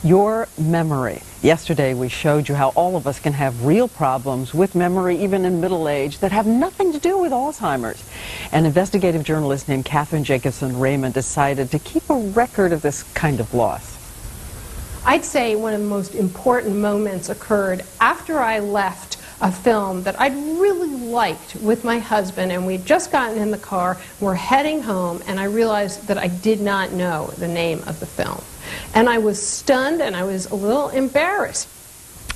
Your memory. Yesterday we showed you how all of us can have real problems with memory, even in middle age, that have nothing to do with Alzheimer's. An investigative journalist named Cathryn Raymond decided to keep a record of this kind of loss. I'd say one of the most important moments occurred after I left a film that I'd really liked with my husband, and we'd just gotten in the car, we're heading home, and I realized that I did not know the name of the film. And I was stunned and I was a little embarrassed.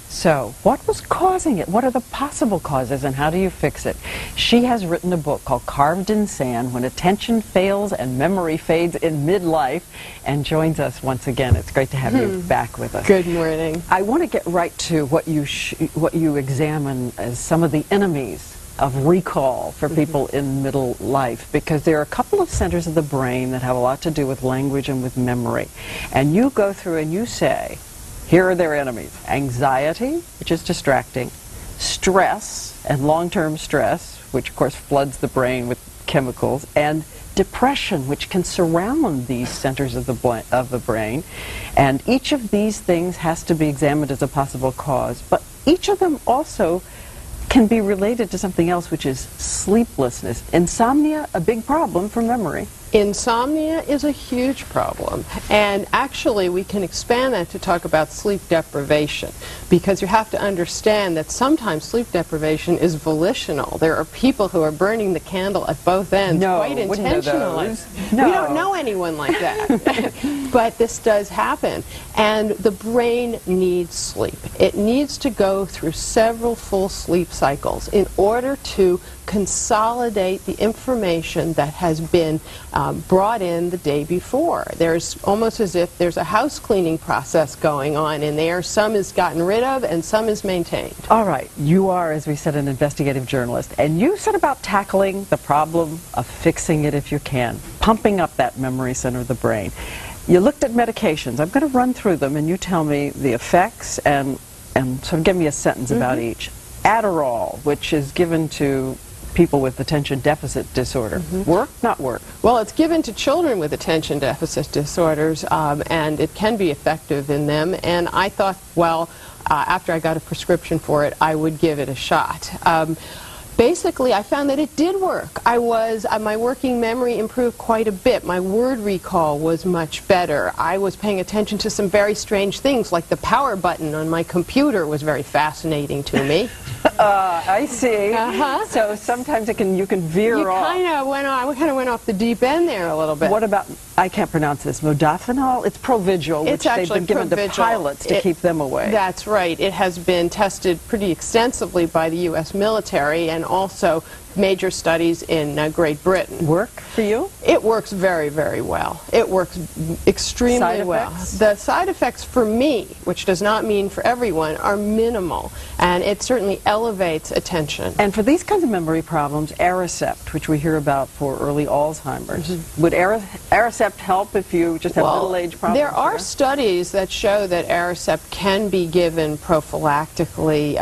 So, what was causing it? What are the possible causes, and how do you fix it? She has written a book called Carved in Sand, When Attention Fails and Memory Fades in Midlife, and joins us once again. It's great to have you back with us. Good morning. I want to get right to what you examine as some of the enemies of recall for people in middle life, because there are a couple of centers of the brain that have a lot to do with language and with memory. And you go through and you say, here are their enemies: anxiety, which is distracting; stress, and long-term stress, which of course floods the brain with chemicals; and depression, which can surround these centers of the brain. And each of these things has to be examined as a possible cause, but each of them also can be related to something else, which is sleeplessness. Insomnia, a big problem for memory. Insomnia is a huge problem, and actually we can expand that to talk about sleep deprivation, because you have to understand that sometimes sleep deprivation is volitional. There are people who are burning the candle at both ends, quite intentionally. No. We don't know anyone like that. But this does happen, and the brain needs sleep. It needs to go through several full sleep cycles in order to consolidate the information that has been brought in the day before. There's almost as if there's a house cleaning process going on in there. Some is gotten rid of and some is maintained. All right, you are, as we said, an investigative journalist, and you said about tackling the problem of fixing it if you can, pumping up that memory center of the brain. You looked at medications. I'm going to run through them and you tell me the effects and sort of give me a sentence about each. Adderall, which is given to people with attention deficit disorder. Work, not work? Well, it's given to children with attention deficit disorders, and it can be effective in them. And I thought, well, after I got a prescription for it, I would give it a shot. Basically, I found that it did work. My working memory improved quite a bit. My word recall was much better. I was paying attention to some very strange things, like the power button on my computer was very fascinating to me. I see. So sometimes you can veer off. We kind of went off the deep end there a little bit. What about, I can't pronounce this, modafinil? It's Provigil, which they've been given to pilots to keep them away. That's right. It has been tested pretty extensively by the U.S. military and also major studies in Great Britain. Work for you? It works very, very well. It works extremely well. The side effects for me, which does not mean for everyone, are minimal, and it certainly elevates attention. And for these kinds of memory problems, Aricept, which we hear about for early Alzheimer's, would Aricept help if you just have middle-age problems? There are studies that show that Aricept can be given prophylactically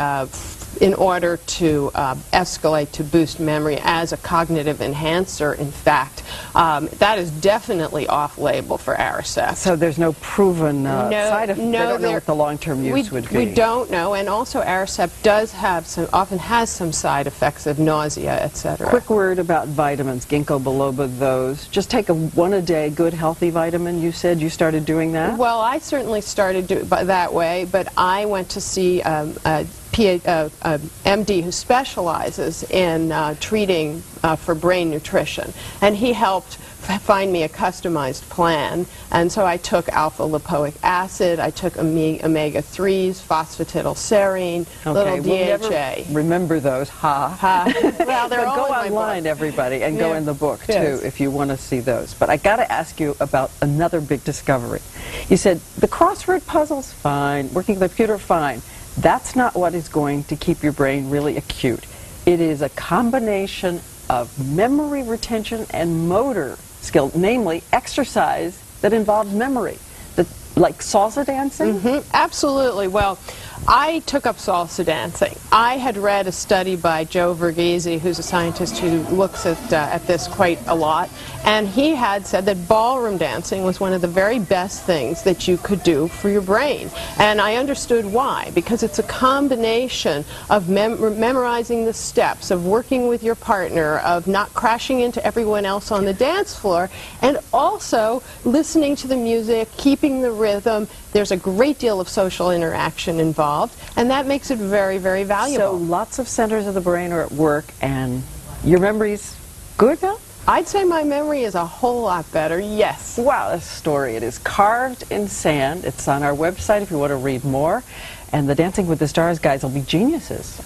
in order to escalate to boost memory as a cognitive enhancer. In fact, that is definitely off-label for Aricept. So there's no proven side effect? No, they don't know what the long-term use would be? We don't know, and also Aricept does have often has some side effects of nausea, etc. Quick word about vitamins, ginkgo biloba, those. Just take one a day, good healthy vitamin. You said you started doing that? Well, I certainly started that way, but I went to see MD who specializes in treating for brain nutrition, and he helped find me a customized plan. And so I took alpha-lipoic acid, I took omega-3s, phosphatidylserine, little DHA. We'll never remember those, Well, they're but all go in my online, book. everybody, and go in the book, too, if you want to see those. But I got to ask you about another big discovery. You said the crossword puzzle's fine, working the computer, fine. That's not what is going to keep your brain really acute. It is a combination of memory retention and motor skill, namely exercise that involves memory, like salsa dancing? Absolutely. Well, I took up salsa dancing. I had read a study by Joe Verghese, who's a scientist who looks at this quite a lot, and he had said that ballroom dancing was one of the very best things that you could do for your brain. And I understood why, because it's a combination of memorizing the steps, of working with your partner, of not crashing into everyone else on the dance floor, and also listening to the music, keeping the rhythm. There's a great deal of social interaction involved, and that makes it very, very valuable. So lots of centers of the brain are at work, and your memory's good now? I'd say my memory is a whole lot better, yes. Wow, this story. It is carved in sand. It's on our website if you want to read more. And the Dancing with the Stars guys will be geniuses.